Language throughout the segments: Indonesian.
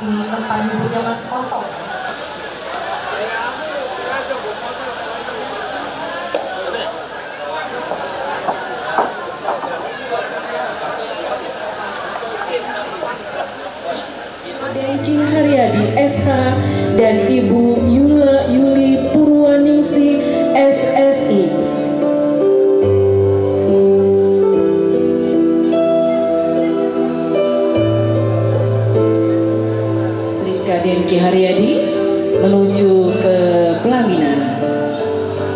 di tempat duduknya masih kosong. Denki Haryadi SH dan Ibu Yuli Purwaningsi SSI. Bribka Denki Haryadi menuju ke pelaminan.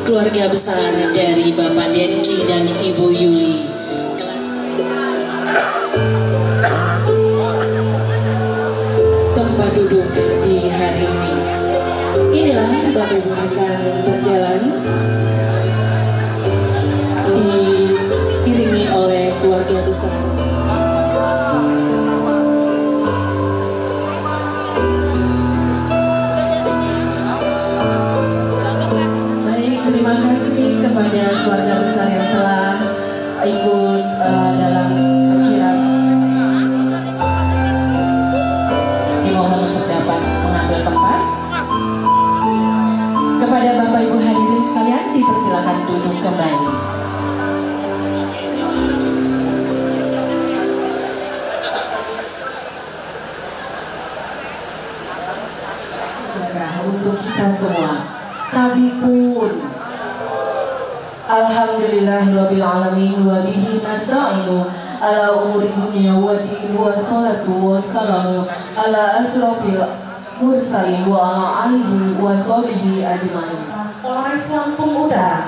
Keluarga besar dari Bapak Denki dan Ibu Yuli. Tempat duduk di hari ini. Inilah Bapak Ibu akan berjalan diiringi oleh keluarga besar. Baik, terima kasih kepada keluarga besar yang telah ikut dalam kirap. Dimohon untuk dapat mengambil tempat. Kepada Bapak Ibu hadirin sekalian dipersilakan duduk kembali. Untuk kita semua, Nabi pun Alhamdulillahirabbil alamin wa bihi nasta'inu ala umuri dunya wa din wa salatu wa salamu ala asrofil mursalin wa ala alihi wa sahbihi ajmain. Polres Lampung Utara,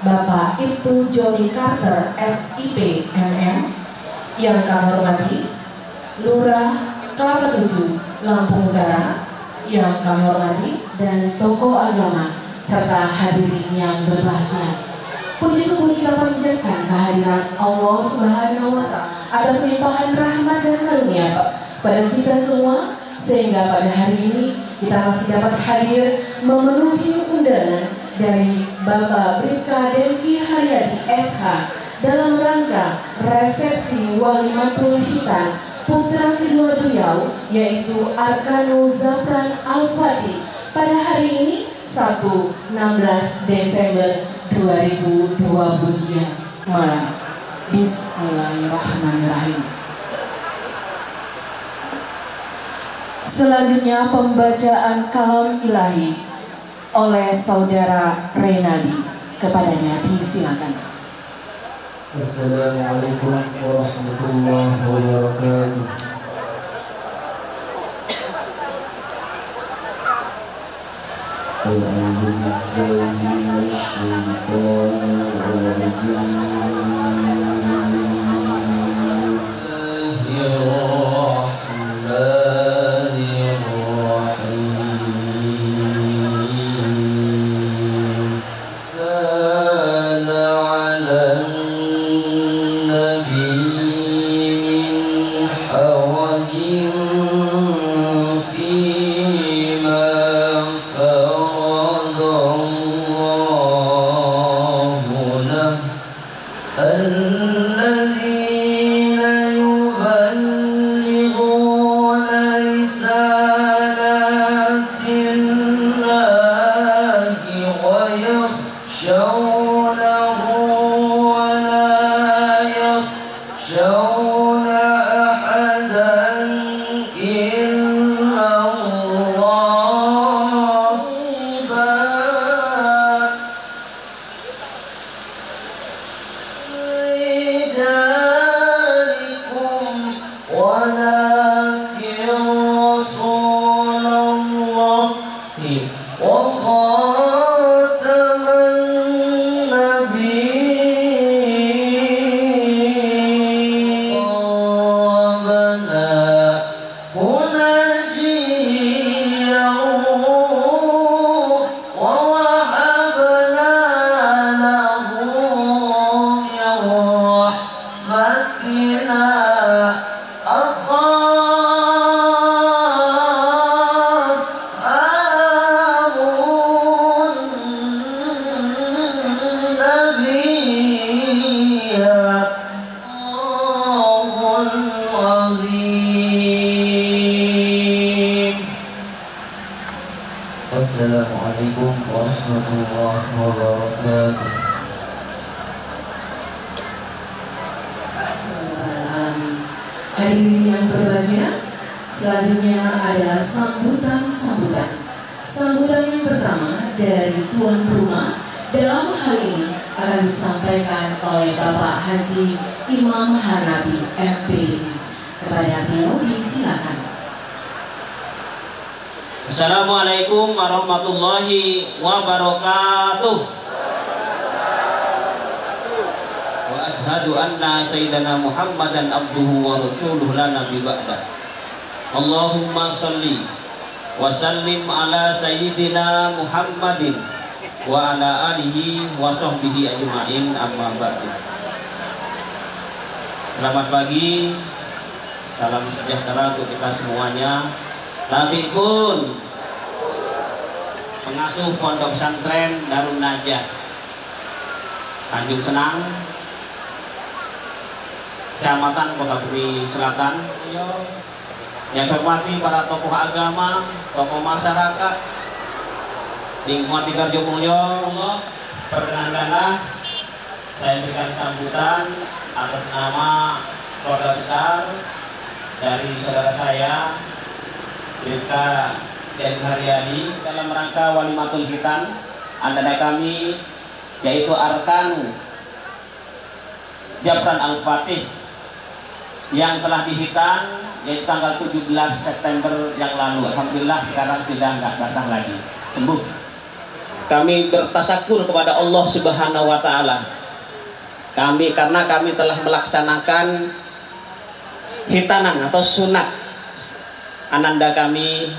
Bapak Ibtu Joni Carter SIP MM, yang kami hormati Lurah Kelapa Tujuh Lampung Utara, yang kami hormati, dan tokoh agama serta hadirin yang berbahagia. Puji syukur kita panjatkan kehadiran Allah Subhanahu wa Ta'ala atas limpahan rahmat dan karunia pada kita semua, sehingga pada hari ini kita masih dapat hadir memenuhi undangan dari Bapak Bribka Denki Haryadi SH dalam rangka resepsi Walimatul Hitan putra kedua beliau, yaitu Arkanu Zafran Al-Fatih, pada hari ini 16 Desember 2023 malam. Bismillahirrahmanirrahim. Selanjutnya pembacaan kalam ilahi oleh saudara Renaldi. Kepadanya disilakan. Assalamualaikum warahmatullahi wabarakatuh. A'udzu billahi minasyaitonir Allah Assalamualaikum warahmatullahi wabarakatuh. Hadirin yang berbahagia, selanjutnya adalah sambutan-sambutan. Sambutan yang pertama dari tuan rumah dalam hal ini akan disampaikan oleh Bapak Haji Imam Hanabi MPD. Kepada beliau disilakan. Assalamualaikum warahmatullahi wabarakatuh. Wa ashhadu anna sayyidana Muhammadan abduhu wa rasuluhu la nabi ba'dah. Allahumma salli wa sallim ala sayyidina Muhammadin wa ala alihi wa sahbihi ajma'in, amma ba'du. Selamat pagi, salam sejahtera untuk kita semuanya. Nabi pun pengasuh pondok pesantren Darun Najah Tanjung Senang, Kecamatan Kota Bumi Selatan. Yang saya hormati para tokoh agama, tokoh masyarakat lingkungan Tigarjo Mulyo, perkenankanlah saya berikan sambutan atas nama keluarga besar dari saudara saya Bribka Den Haryadi dalam rangka Walimatul Khitan antara kami, yaitu Arkanu Jafran Al-Fatih yang telah dihitan yaitu tanggal 17 September yang lalu. Alhamdulillah sekarang tidak basah lagi, sembuh. Kami bertasakur kepada Allah Subhanahu wa Ta'ala. Karena kami telah melaksanakan hitanan atau sunat ananda kami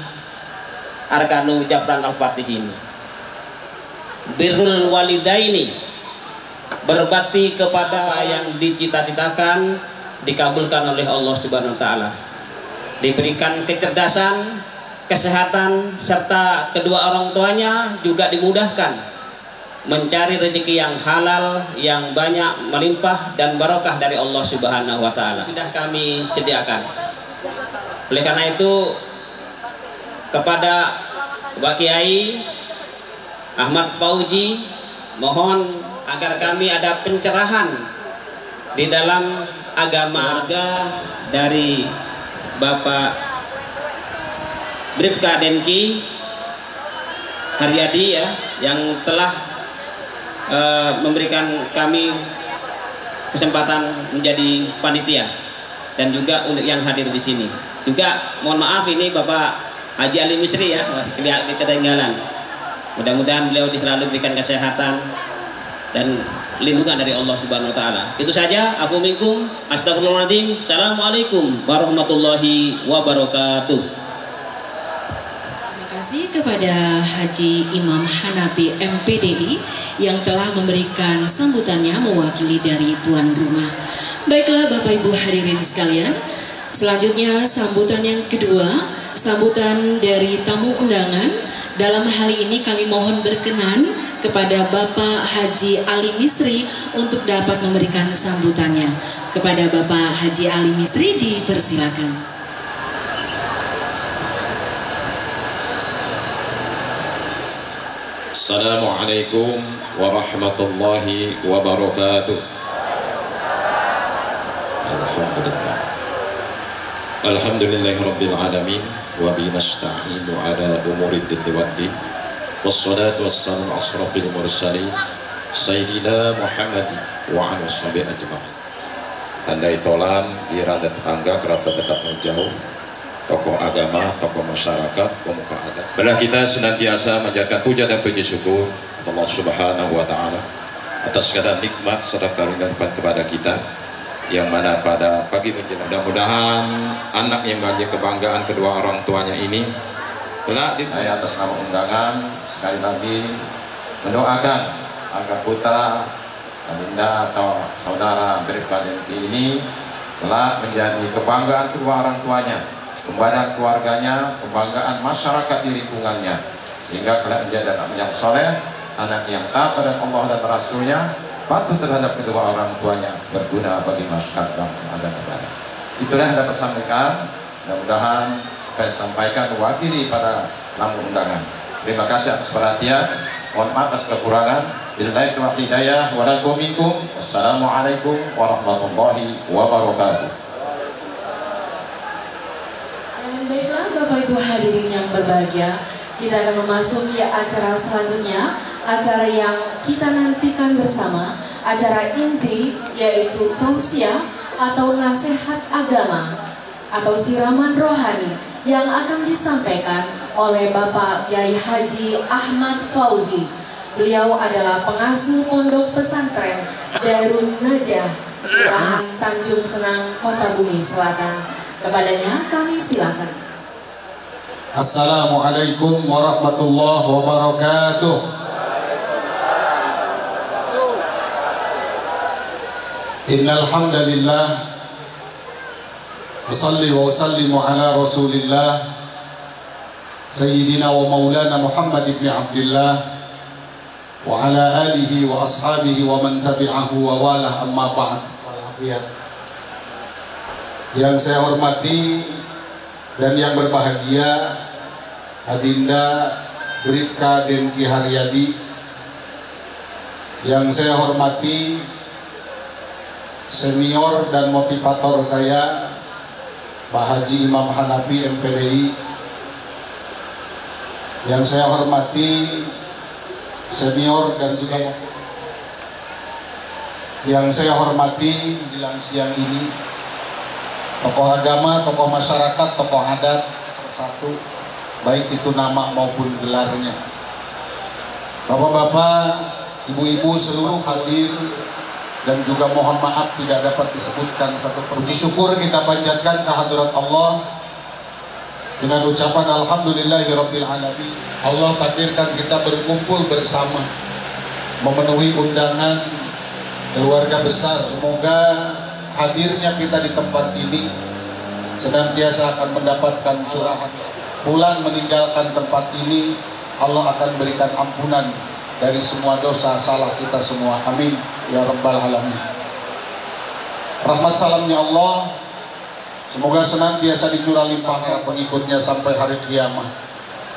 Arkanu Jafran Al-Fatih ini. Birrul walidaini, berbakti kepada yang dicita-citakan dikabulkan oleh Allah Subhanahu wa Ta'ala. Diberikan kecerdasan, kesehatan, serta kedua orang tuanya juga dimudahkan mencari rezeki yang halal, yang banyak, melimpah dan barokah dari Allah Subhanahu wa Ta'ala. Sudah kami sediakan. Oleh karena itu, kepada Pak Kiai Ahmad Fauji, mohon agar kami ada pencerahan di dalam agama dari Bapak Bribka Denki Haryadi ya, yang telah memberikan kami kesempatan menjadi panitia dan juga untuk yang hadir di sini. Juga mohon maaf ini Bapak Haji Ali Misri ya, ketinggalan. Mudah-mudahan beliau selalu berikan kesehatan dan lindungan dari Allah Subhanahu wa Ta'ala. Itu saja, aku minkum, astagfirullahaladzim. Assalamualaikum warahmatullahi wabarakatuh. Terima kasih kepada Haji Imam Hanabi MPDI yang telah memberikan sambutannya mewakili dari tuan rumah. Baiklah Bapak Ibu hadirin sekalian, selanjutnya sambutan yang kedua, sambutan dari tamu undangan. Dalam hal ini kami mohon berkenan kepada Bapak Haji Ali Misri untuk dapat memberikan sambutannya. Kepada Bapak Haji Ali Misri dipersilakan. Assalamualaikum warahmatullahi wabarakatuh. Alhamdulillah. Alhamdulillahi rabbil alamin. Wa bihi nasta'inu ala umuri dinni waddin. Wassalatu wassalamu ala asrafil mursalin Sayyidina Muhammad wa ala ashabi ajma'in. Andai tolan, kira dan tetangga, kerabat dekat dan jauh, tokoh agama, tokoh masyarakat, pemuka adat. Belah kita senantiasa menjaga puja dan puji syukur Allah Subhanahu wa Ta'ala atas segala nikmat serta karunia kepada kita, yang mana pada pagi menjelang mudah-mudahan anak yang menjadi kebanggaan kedua orang tuanya ini kelak saya atas nama undangan sekali lagi mendoakan agar putra Adinda atau saudara Bribka Denki ini kelak menjadi kebanggaan kedua orang tuanya, kebanggaan keluarganya, kebanggaan masyarakat di lingkungannya, sehingga kelak menjadi anak yang soleh, anak yang taat pada Allah dan Rasulnya, patuh terhadap kedua orang tuanya, berguna bagi masyarakat dan ada negara. Itulah yang dapat sampaikan. Mudah-mudahan saya sampaikan mewakili pada tamu undangan. Terima kasih atas perhatian. Mohon maaf atas kekurangan. Billahi taufiq hidayah wa lakum minkum. Assalamualaikum warahmatullahi wabarakatuh. Baiklah Bapak Ibu hadirin yang berbahagia, kita akan memasuki acara selanjutnya, acara yang kita nantikan bersama, acara inti yaitu tausiah atau nasihat agama atau siraman rohani yang akan disampaikan oleh Bapak Kiai Haji Ahmad Fauzi. Beliau adalah pengasuh pondok pesantren Darun Najah, Kelurahan Tanjung Senang, Kota Bumi Selatan. Kepadanya kami silakan. Assalamualaikum warahmatullahi wabarakatuh. Innal hamdalillah usalli wa usallimu ala Rasulillah Sayyidina wa Maulana Muhammad ibn Abdullah wa ala alihi wa ashabihi wa man tabi'ahu wa walah, amma ba'd. Yang saya hormati dan yang berbahagia Adinda Bribka Demki Haryadi, yang saya hormati senior dan motivator saya Pak Haji Imam Hanafi MPDI, yang saya hormati senior dan juga yang saya hormati menjelang siang ini tokoh agama, tokoh masyarakat, tokoh adat persatu, baik itu nama maupun gelarnya. Bapak-bapak, ibu-ibu seluruh hadir, dan juga mohon maaf tidak dapat disebutkan satu puji syukur kita panjatkan kehadirat Allah dengan ucapan alhamdulillahirabbil alamin. Allah takdirkan kita berkumpul bersama memenuhi undangan keluarga besar. Semoga hadirnya kita di tempat ini senantiasa akan mendapatkan curahan. Pulang meninggalkan tempat ini, Allah akan berikan ampunan dari semua dosa salah kita semua. Amin ya rabbal alamin. Rahmat salamnya Allah semoga senantiasa dicurah limpahkan pengikutnya sampai hari kiamat.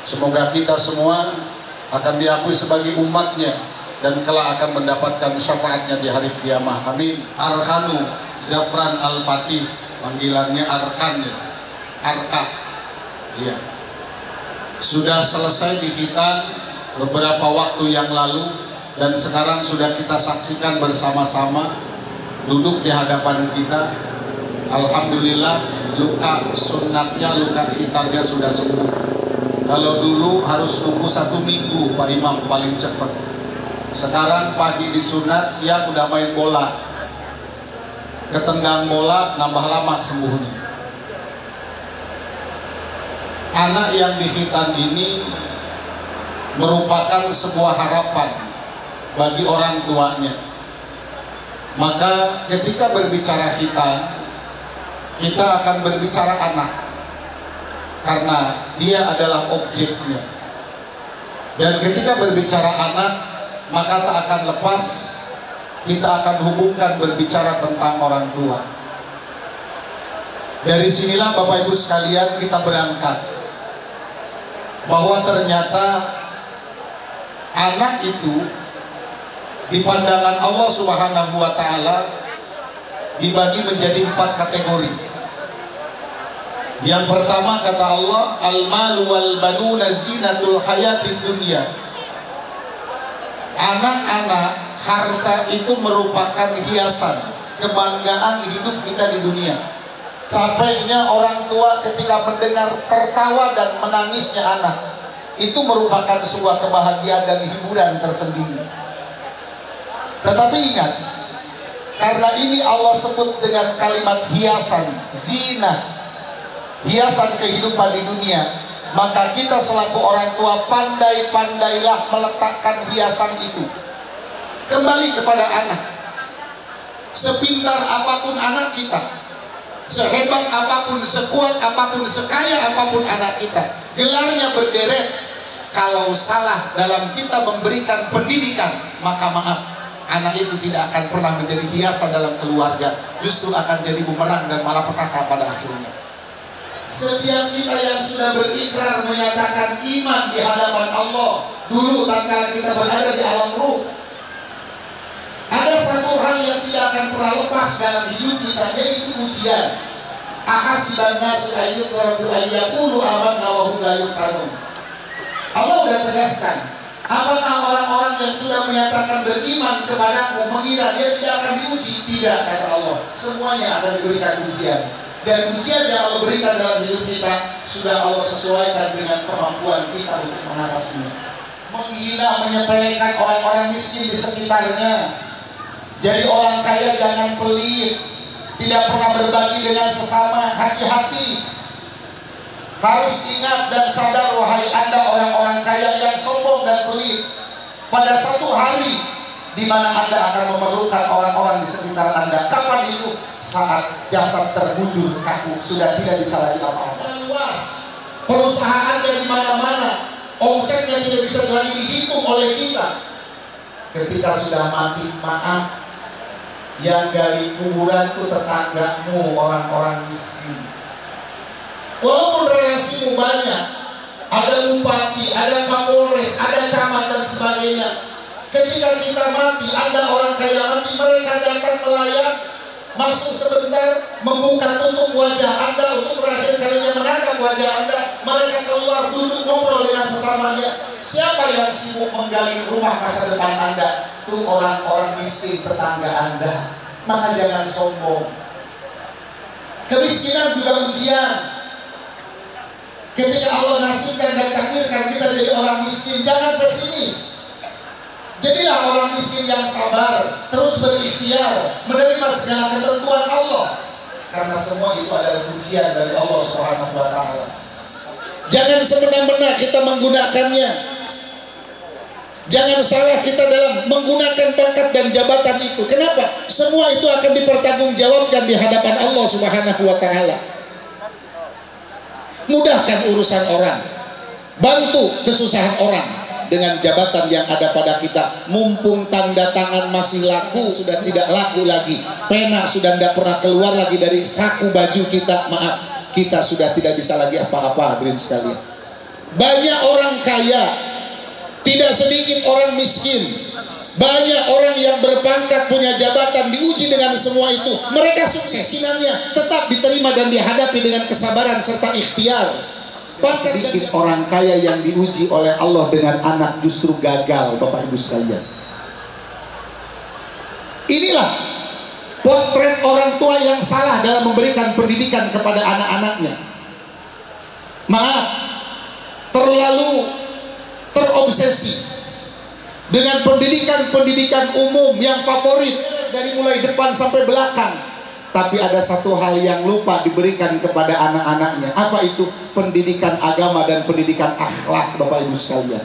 Semoga kita semua akan diakui sebagai umatnya dan kelak akan mendapatkan syafaatnya di hari kiamat. Amin. Arkanu Zafran Al-Fatih, panggilannya Arkan ya, Arka. Iya. Sudah selesai dihitan beberapa waktu yang lalu dan sekarang sudah kita saksikan bersama-sama duduk di hadapan kita. Alhamdulillah luka sunatnya, luka hitamnya sudah sembuh. Kalau dulu harus nunggu 1 minggu Pak Imam paling cepat. Sekarang pagi disunat, siang udah main bola, ketendang bola, nambah lama sembuhnya. Anak yang dihitan ini merupakan sebuah harapan bagi orang tuanya. Maka ketika berbicara hitan, kita akan berbicara anak, karena dia adalah objeknya. Dan ketika berbicara anak, maka tak akan lepas kita akan hubungkan berbicara tentang orang tua. Dari sinilah Bapak Ibu sekalian kita berangkat bahwa ternyata anak itu di pandangan Allah Subhanahu wa taala dibagi menjadi 4 kategori. Yang pertama kata Allah, al-malu wal banuna zinatul hayatid dunya. Anak-anak, harta itu merupakan hiasan kebanggaan hidup kita di dunia. Capeknya orang tua ketika mendengar tertawa dan menangisnya anak, itu merupakan sebuah kebahagiaan dan hiburan tersendiri. Tetapi ingat, karena ini Allah sebut dengan kalimat hiasan, zina, hiasan kehidupan di dunia, maka kita selaku orang tua pandai-pandailah meletakkan hiasan itu kembali kepada anak. Sepintar apapun anak kita, sehebat apapun, sekuat apapun, sekaya apapun anak kita, gelarnya berderet, kalau salah dalam kita memberikan pendidikan, maka maaf, anak itu tidak akan pernah menjadi hiasan dalam keluarga, justru akan jadi bumerang dan malapetaka pada akhirnya. Setiap kita yang sudah berikrar menyatakan iman di hadapan Allah dulu tatkala kita berada di alam ruh, ada satu hal yang tidak akan pernah lepas dalam hidup kita, yaitu ujian. Ahasiban nasu ayyutraku ayyaqulu amanna wa hum la yuftanun. Allah sudah tegaskan, apakah orang-orang yang sudah menyatakan beriman kepadaku mengira dia tidak akan diuji? Tidak, kata Allah. Semuanya akan diberikan ujian. Dan ujian yang Allah berikan dalam hidup kita sudah Allah sesuaikan dengan kemampuan kita untuk mengatasinya. Menghina, menyepelekan orang-orang miskin di sekitarnya. Jadi orang kaya jangan pelit, tidak pernah berbagi dengan sesama. Hati-hati, harus ingat dan sadar wahai Anda orang-orang kaya yang sombong dan pelit. Pada satu hari di mana Anda akan memerlukan orang-orang di sekitar Anda. Kapan itu? Saat jasad terbujur kaku, sudah tidak bisa lagi apa-apa. Luas, perusahaannya di mana-mana, omsetnya tidak bisa lagi dihitung oleh kita. Ketika sudah mati, maaf, yang gali kuburan itu tetanggamu, orang-orang miskin. Walaupun relasimu banyak, ada bupati, ada kapolres, ada camat dan sebagainya. Ketika kita mati, ada orang kaya mati, mereka datang melayat, masuk sebentar, membuka tutup wajah Anda untuk terakhir kalinya menatap wajah Anda. Mereka keluar duduk ngobrol dengan sesamanya. Siapa yang sibuk menggali rumah masa depan Anda? Itu orang-orang miskin tetangga Anda. Maka jangan sombong. Kemiskinan juga ujian. Ketika Allah nasibkan dan takdirkan kita jadi orang miskin, jangan pesimis. Jadilah orang miskin yang sabar, terus berikhtiar, menerima segala ketentuan Allah. Karena semua itu adalah ujian dari Allah Subhanahu wa Ta'ala. Jangan semena-mena kita menggunakannya. Jangan salah kita dalam menggunakan pangkat dan jabatan itu. Kenapa? Semua itu akan dipertanggungjawabkan di hadapan Allah Subhanahu wa Ta'ala. Mudahkan urusan orang, bantu kesusahan orang dengan jabatan yang ada pada kita. Mumpung tanda tangan masih laku, sudah tidak laku lagi. Pena sudah tidak pernah keluar lagi dari saku baju kita. Maaf, kita sudah tidak bisa lagi apa-apa, hadirin sekalian. Banyak orang kaya, tidak sedikit orang miskin. Banyak orang yang berpangkat, punya jabatan, diuji dengan semua itu. Mereka sukses, kinannya tetap diterima dan dihadapi dengan kesabaran serta ikhtiar. Sedikit orang kaya yang diuji oleh Allah dengan anak justru gagal, Bapak Ibu sekalian. Inilah potret orang tua yang salah dalam memberikan pendidikan kepada anak-anaknya. Maaf, terlalu terobsesi dengan pendidikan-pendidikan umum yang favorit dari mulai depan sampai belakang. Tapi ada satu hal yang lupa diberikan kepada anak-anaknya. Apa itu? Pendidikan agama dan pendidikan akhlak, Bapak Ibu sekalian.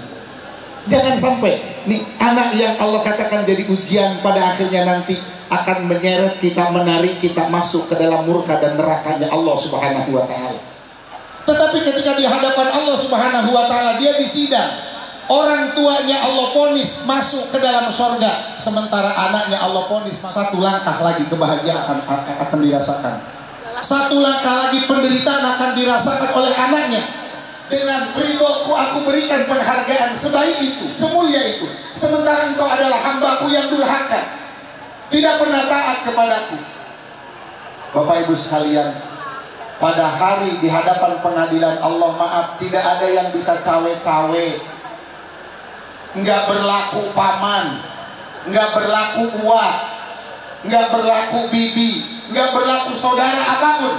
Jangan sampai nih anak yang Allah katakan jadi ujian pada akhirnya nanti akan menyeret kita, menarik kita masuk ke dalam murka dan nerakanya Allah Subhanahu wa Ta'ala. Tetapi ketika di hadapan Allah Subhanahu wa Ta'ala, dia disidang. Orang tuanya Allah vonis masuk ke dalam sorga, sementara anaknya Allah vonis satu langkah lagi kebahagiaan akan dirasakan. Satu langkah lagi penderitaan akan dirasakan oleh anaknya. Dengan ridhoku aku berikan penghargaan sebaik itu, semulia itu. Sementara engkau adalah hambaku yang durhaka, tidak pernah taat kepadaku. Bapak Ibu sekalian, pada hari di hadapan pengadilan Allah, maaf, tidak ada yang bisa cawe-cawe. Enggak berlaku paman, enggak berlaku uak, enggak berlaku bibi, enggak berlaku saudara apapun.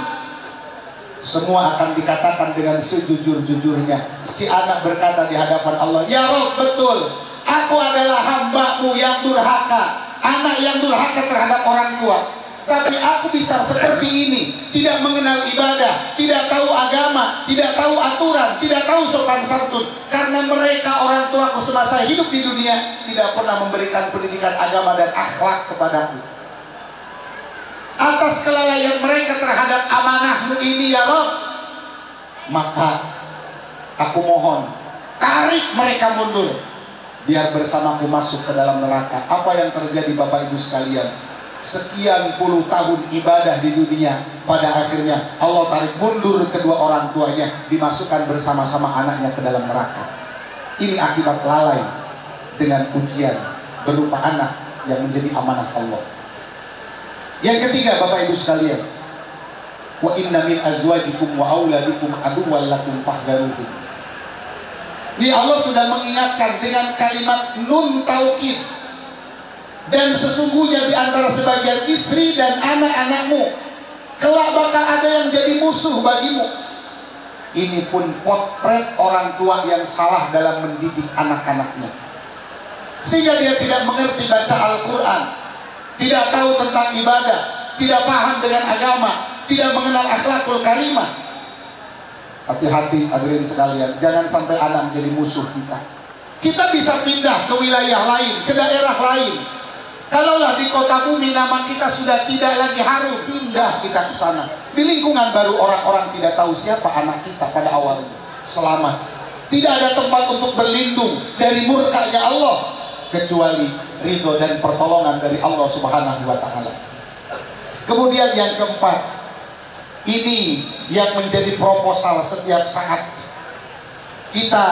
Semua akan dikatakan dengan sejujur-jujurnya. Si anak berkata di hadapan Allah, ya Rob, betul, aku adalah hamba-Mu yang durhaka, anak yang durhaka terhadap orang tua. Tapi aku bisa seperti ini, tidak mengenal ibadah, tidak tahu agama, tidak tahu aturan, tidak tahu sopan santun. Karena mereka orang tuaku semasa hidup di dunia tidak pernah memberikan pendidikan agama dan akhlak kepadaku. Atas kelalaian mereka terhadap amanah-Mu ini ya Rob, maka aku mohon, tarik mereka mundur, biar bersamaku masuk ke dalam neraka. Apa yang terjadi Bapak Ibu sekalian? sekian puluh tahun ibadah di dunia, pada akhirnya Allah tarik mundur kedua orang tuanya, dimasukkan bersama-sama anaknya ke dalam neraka. Ini akibat lalai dengan ujian berupa anak yang menjadi amanah Allah. Yang ketiga, Bapak Ibu sekalian, wa inna min azwajikum wa auladikum aduwwan lakum fahdharuhum. Ini Allah sudah mengingatkan dengan kalimat nun taukid. Dan sesungguhnya di antara sebagian istri dan anak-anakmu kelak bakal ada yang jadi musuh bagimu. Ini pun potret orang tua yang salah dalam mendidik anak-anaknya, sehingga dia tidak mengerti baca Al-Quran, tidak tahu tentang ibadah, tidak paham dengan agama, tidak mengenal akhlakul karimah. Hati-hati hadirin sekalian, jangan sampai anak menjadi musuh kita. Kita bisa pindah ke wilayah lain, ke daerah lain. Kalaulah di kota bumi nama kita sudah tidak lagi harum, pindah kita ke sana. Di lingkungan baru orang-orang tidak tahu siapa anak kita pada awalnya. Selamat. Tidak ada tempat untuk berlindung dari murkanya Allah kecuali ridho dan pertolongan dari Allah Subhanahu wa taala. Kemudian yang keempat, ini yang menjadi proposal setiap saat kita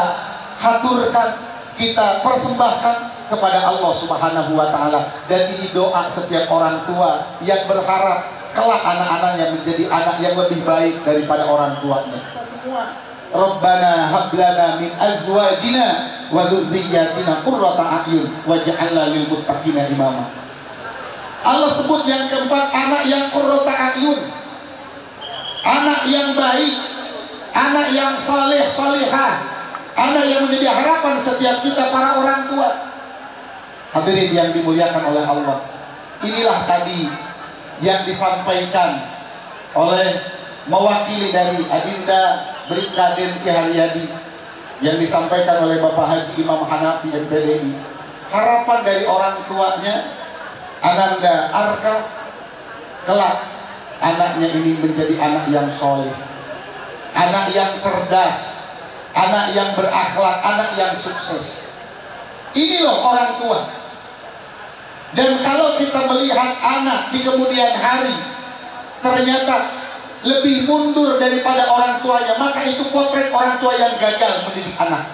haturkan, kita persembahkan kepada Allah Subhanahu wa taala, dan ini doa setiap orang tua yang berharap kelak anak-anaknya menjadi anak yang lebih baik daripada orang tuanya. Kita semua, Rabbana hab lana min azwajina wa dzurriyyatina qurrata a'yun waj'alna lil muttaqina imama. Allah sebut yang keempat, anak yang qurrata a'yun, anak yang baik, anak yang saleh salihah, anak yang menjadi harapan setiap kita para orang tua. Hadirin yang dimuliakan oleh Allah, inilah tadi yang disampaikan oleh mewakili dari Adinda Brigjen Ki Haryadi, yang disampaikan oleh Bapak Haji Imam Hanafi MPDI. Harapan dari orang tuanya Ananda Arka, kelak anaknya ini menjadi anak yang soleh, anak yang cerdas, anak yang berakhlak, anak yang sukses. Ini loh orang tua. Dan kalau kita melihat anak di kemudian hari ternyata lebih mundur daripada orang tuanya, maka itu potret orang tua yang gagal mendidik anak.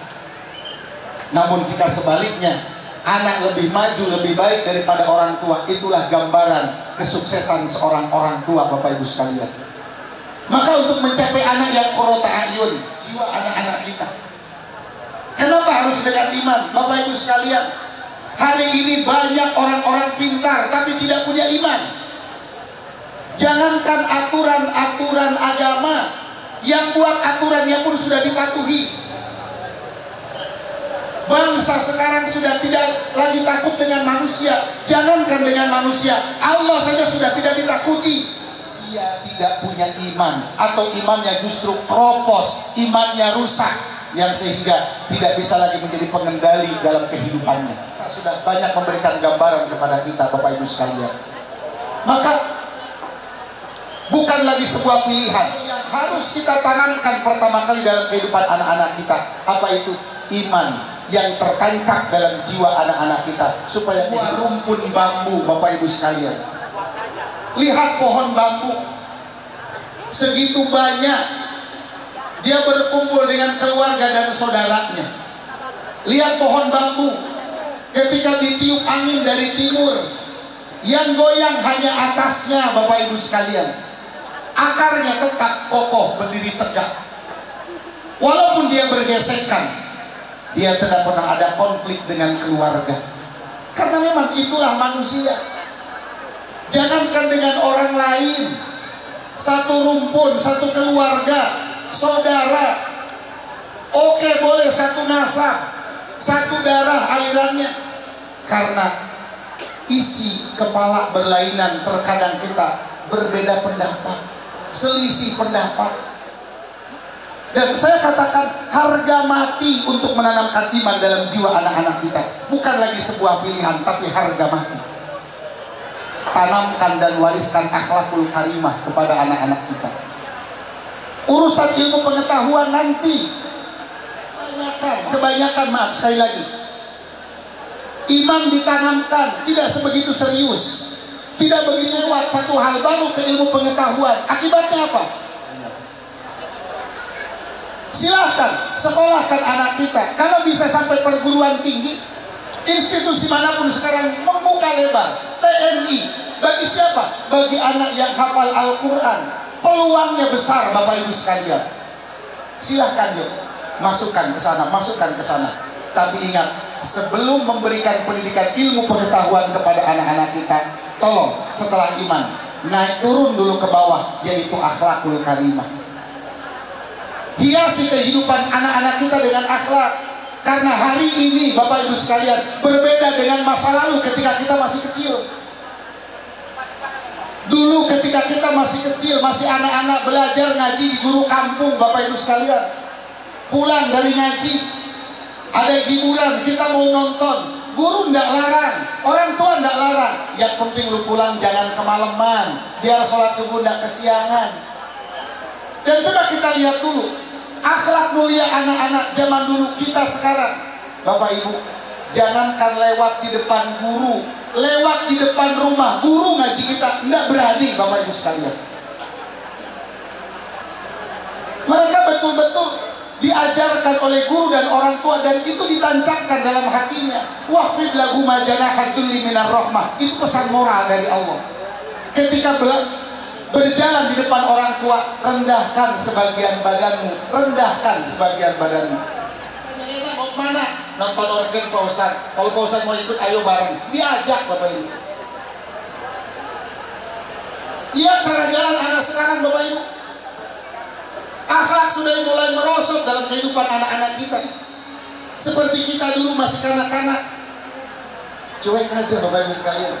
Namun jika sebaliknya, anak lebih maju, lebih baik daripada orang tua, itulah gambaran kesuksesan seorang orang tua, Bapak Ibu sekalian. Maka untuk mencapai anak yang qurrata a'yun, jiwa anak-anak kita, kenapa harus dengan iman, Bapak Ibu sekalian? Hari ini banyak orang-orang pintar tapi tidak punya iman. Jangankan aturan-aturan agama, yang buat aturannya pun sudah dipatuhi. Bangsa sekarang sudah tidak lagi takut dengan manusia. Jangankan dengan manusia, Allah saja sudah tidak ditakuti. Dia tidak punya iman, atau imannya justru kropos, imannya rusak, yang sehingga tidak bisa lagi menjadi pengendali dalam kehidupannya. Saya sudah banyak memberikan gambaran kepada kita, Bapak Ibu sekalian. Maka bukan lagi sebuah pilihan yang harus kita tanamkan pertama kali dalam kehidupan anak-anak kita. Apa itu? Iman yang tertancap dalam jiwa anak-anak kita, supaya tidak rumpun bambu, Bapak Ibu sekalian. Lihat pohon bambu, segitu banyak dia berkumpul dengan keluarga dan saudaranya. Lihat pohon bambu, ketika ditiup angin dari timur, yang goyang hanya atasnya, Bapak Ibu sekalian. Akarnya tetap kokoh, berdiri tegak. Walaupun dia bergesekan, dia tidak pernah ada konflik dengan keluarga. Karena memang itulah manusia. Jangankan dengan orang lain, satu rumpun, satu keluarga, saudara, oke boleh satu nasab, satu darah alirannya. Karena isi kepala berlainan, terkadang kita berbeda pendapat, selisih pendapat. Dan saya katakan, harga mati untuk menanamkan iman dalam jiwa anak-anak kita bukan lagi sebuah pilihan, tapi harga mati. Tanamkan dan wariskan akhlakul karimah kepada anak-anak kita. Urusan ilmu pengetahuan nanti kebanyakan maaf sekali lagi, iman ditanamkan tidak sebegitu serius. tidak begitu lewat satu hal baru ke ilmu pengetahuan. Akibatnya apa? Silahkan sekolahkan anak kita. Kalau bisa sampai perguruan tinggi, institusi manapun sekarang membuka lebar. TNI, bagi siapa? Bagi anak yang hafal Al-Quran. Peluangnya besar Bapak Ibu sekalian. Silahkan yuk, masukkan ke sana, masukkan ke sana. Tapi ingat, sebelum memberikan pendidikan ilmu pengetahuan kepada anak-anak kita, tolong setelah iman, naik turun dulu ke bawah, yaitu akhlakul karimah. Hiasi kehidupan anak-anak kita dengan akhlak. Karena hari ini Bapak Ibu sekalian berbeda dengan masa lalu ketika kita masih kecil. Dulu ketika kita masih kecil, masih anak-anak, belajar ngaji di guru kampung Bapak Ibu sekalian. Pulang dari ngaji, ada hiburan, kita mau nonton, guru nggak larang, orang tua nggak larang. Yang penting lu pulang jangan kemalaman, biar sholat subuh nggak kesiangan. Dan coba kita lihat dulu akhlak mulia anak-anak zaman dulu kita sekarang. Bapak Ibu, jangankan lewat di depan guru, lewat di depan rumah guru ngaji kita nggak berani Bapak Ibu sekalian. Mereka betul-betul diajarkan oleh guru dan orang tua, dan itu ditancapkan dalam hatinya. Wahfid lagu majanaha dzulli minar rahmah. Itu pesan moral dari Allah. Ketika berjalan di depan orang tua, rendahkan sebagian badanmu, rendahkan sebagian badanmu. Tanya-tanya mau kemana? Nonton organ Pak Ustadz. Kalau Pak Ustadz mau ikut, ayo bareng. Diajak Bapak Ibu. Lihat cara jalan anak sekarang Bapak Ibu. Akhlak sudah mulai merosot dalam kehidupan anak-anak kita. Seperti kita dulu masih kanak-kanak. Cuek aja Bapak Ibu sekalian.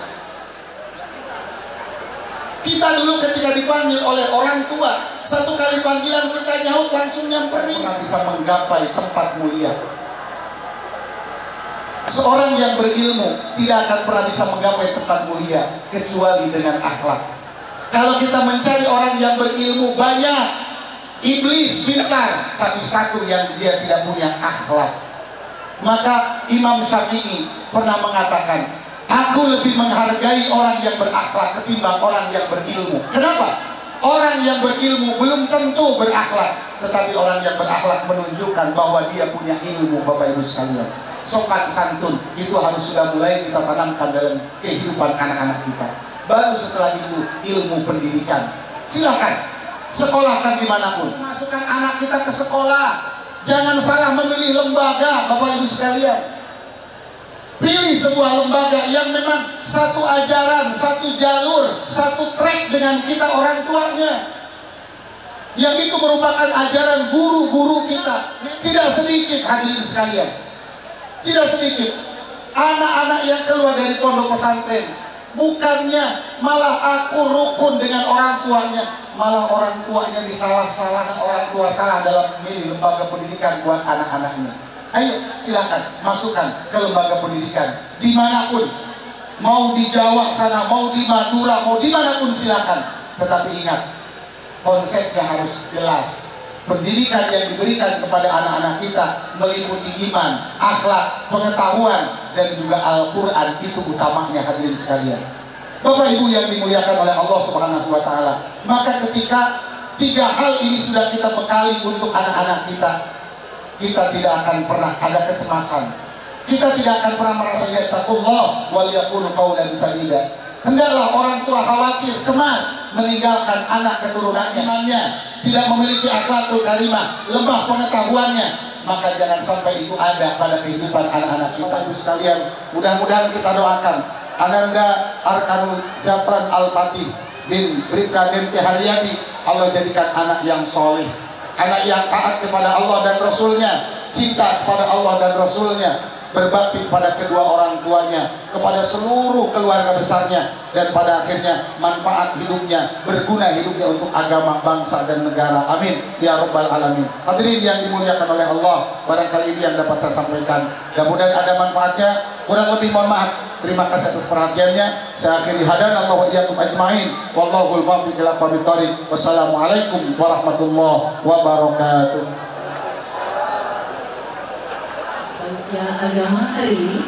Kita dulu ketika dipanggil oleh orang tua, satu kali panggilan kita nyaut langsung nyamperin. Bisa menggapai tempat mulia. Seorang yang berilmu tidak akan pernah bisa menggapai tempat mulia kecuali dengan akhlak. Kalau kita mencari orang yang berilmu banyak, iblis pintar, tapi satu yang dia tidak punya akhlak. Maka Imam Syafi'i pernah mengatakan, aku lebih menghargai orang yang berakhlak ketimbang orang yang berilmu. Kenapa? Orang yang berilmu belum tentu berakhlak, tetapi orang yang berakhlak menunjukkan bahwa dia punya ilmu. Bapak Ibu sekalian, sopan santun itu harus sudah mulai kita tanamkan dalam kehidupan anak-anak kita. Baru setelah itu ilmu pendidikan. Silahkan sekolahkan dimanapun. Masukkan anak kita ke sekolah. Jangan salah memilih lembaga Bapak Ibu sekalian. Pilih sebuah lembaga yang memang satu ajaran, satu jalur, satu track dengan kita orang tuanya. Yang itu merupakan ajaran guru-guru kita. Tidak sedikit hadirin sekalian, tidak sedikit anak-anak yang keluar dari pondok pesantren, bukannya malah aku rukun dengan orang tuanya, malah orang tuanya disalah-salah, orang tua salah dalam memilih lembaga pendidikan buat anak-anaknya. Ayo silakan masukkan ke lembaga pendidikan dimanapun, mau di Jawa sana, mau di Madura, mau dimanapun silakan. Tetapi ingat, konsepnya harus jelas. Pendidikan yang diberikan kepada anak-anak kita meliputi iman, akhlak, pengetahuan, dan juga Al-Quran. Itu utamanya hadirin sekalian. Bapak Ibu yang dimuliakan oleh Allah Subhanahu wa Ta'ala, maka ketika tiga hal ini sudah kita bekali untuk anak-anak kita, kita tidak akan pernah ada kecemasan. Kita tidak akan pernah merasa yattaqullah wal yaqulu qawlan sadida. Hendaklah orang tua khawatir, cemas meninggalkan anak keturunannya, imannya tidak memiliki akhlakul karimah, lemah pengetahuannya. Maka jangan sampai itu ada pada kehidupan anak-anak kita. Ibu sekalian, mudah-mudahan kita doakan Ananda Arkanul Zafran Al-Fatih bin Bribka Demti Haryadi, Allah jadikan anak yang soleh, anak yang taat kepada Allah dan Rasulnya, cinta kepada Allah dan Rasulnya, berbakti pada kedua orang tuanya, kepada seluruh keluarga besarnya, dan pada akhirnya manfaat hidupnya, berguna hidupnya untuk agama, bangsa, dan negara. Amin ya Rabbal Alamin. Hadirin yang dimuliakan oleh Allah, barangkali ini yang dapat saya sampaikan. Mudah-mudahan ada manfaatnya. Kurang lebih mohon maaf. Terima kasih atas perhatiannya. Saya akhiri hadanallahu wa iyyakum ajmain. Wallahul muwaffiq ila aqwamit thoriq. Wassalamualaikum warahmatullahi wabarakatuh. Usia agama hari ini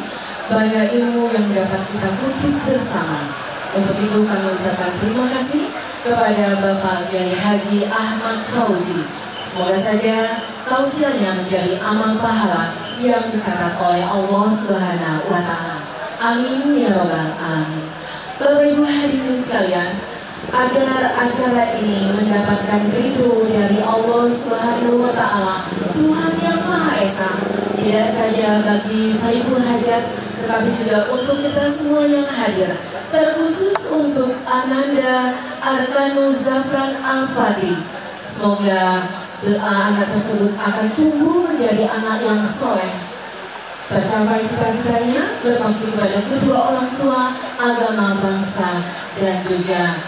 banyak ilmu yang dapat kita kutip bersama. Untuk itu kami ucapkan terima kasih kepada Bapak Kiai Haji Ahmad Fauzi. Semoga saja tausiahnya menjadi amal pahala yang dicatat oleh Allah Subhanahu wa Ta'ala. Amin ya Rabbal Alamin. Bapak Ibu hadirin sekalian, agar acara ini mendapatkan ridho dari Allah Subhanahu wa Ta'ala, Tuhan yang Maha Esa, tidak saja bagi Saibul Hajat, tetapi juga untuk kita semua yang hadir, terkhusus untuk Ananda Arkanul Zafran Al-Fadli. Semoga anak tersebut akan tumbuh menjadi anak yang soleh, tercapai cita-citanya, berbakti kepada kedua orang tua, agama, bangsa, dan juga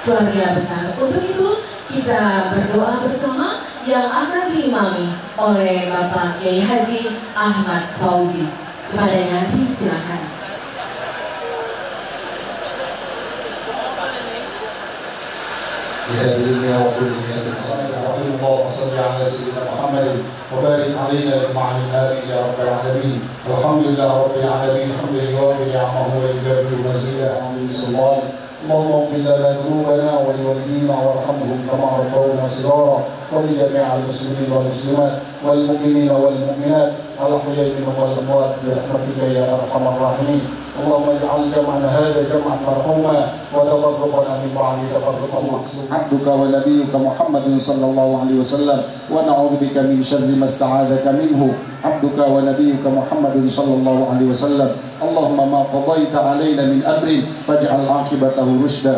keluarga besar. Untuk itu kita berdoa bersama yang akan diimami oleh Bapak Kiai Haji Ahmad Fauzi. Kepadanya disilakan. بهذه الدنيا وكل دنيا اللهم صل على سيدنا محمد وبارك علينا مع النار يا رب العالمين. الحمد لله رب العالمين حمدا يوافي نعمه ويكافئ مزيدا من سلطانه. اللهم اغفر لنا ذنوبنا ولوالدينا وارحمهم كما ربونا صغارا ولجميع المسلمين والمسلمات والمؤمنين والمؤمنات الاحياء منهم والاموات برحمتك يا ارحم الراحمين. اللهم اجعل جمعنا هذا جمعا مرحوما وتفرقنا من بعد تفرقا معصوما. عبدك ونبيك محمد صلى الله عليه وسلم ونعوذ بك من شر ما استعاذك منه عبدك ونبيك محمد صلى الله عليه وسلم. اللهم ما قضيت علينا من امر فاجعل عاقبته رشدا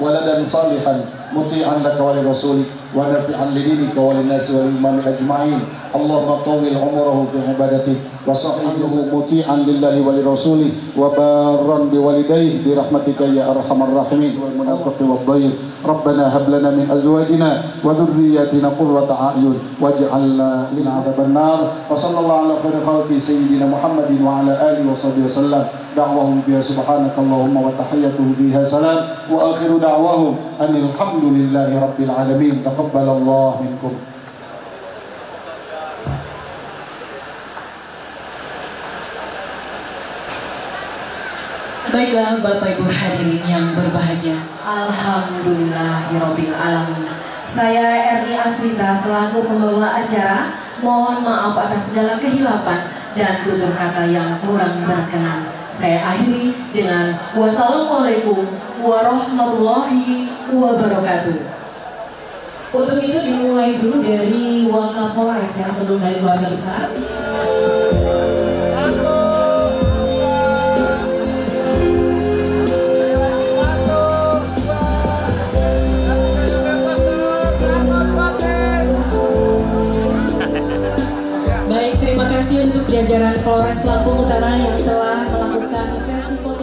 ولدا صالحا مطيعا لك ولرسولك ونافعا لدينك وللناس والامام اجمعين. اللهم طول عمره في عبادته وصحبه مطيعا لله ولرسوله وبارا بوالديه برحمتك يا ارحم الراحمين والمنافق والضير. ربنا هب لنا من ازواجنا وذرياتنا قرة اعين واجعلنا من عذاب النار. وصلى الله على خير خلق سيدنا محمد وعلى اله وصحبه وسلم. دعوهم فيها سبحانك اللهم وتحيتهم فيها سلام واخر دعواهم ان الحمد لله رب العالمين. تقبل الله منكم. Baiklah Bapak Ibu hadirin yang berbahagia, Alhamdulillahirabbil alamin. Saya Erni Aswita selaku pembawa acara, mohon maaf atas segala kehilapan dan tutur kata yang kurang berkenan. Saya akhiri dengan wassalamualaikum warahmatullahi wabarakatuh. Untuk itu dimulai dulu dari Wakapolres yang sebelum dari keluarga besar. Baik, terima kasih untuk jajaran Polres Lampung Utara yang telah melakukan sesi foto.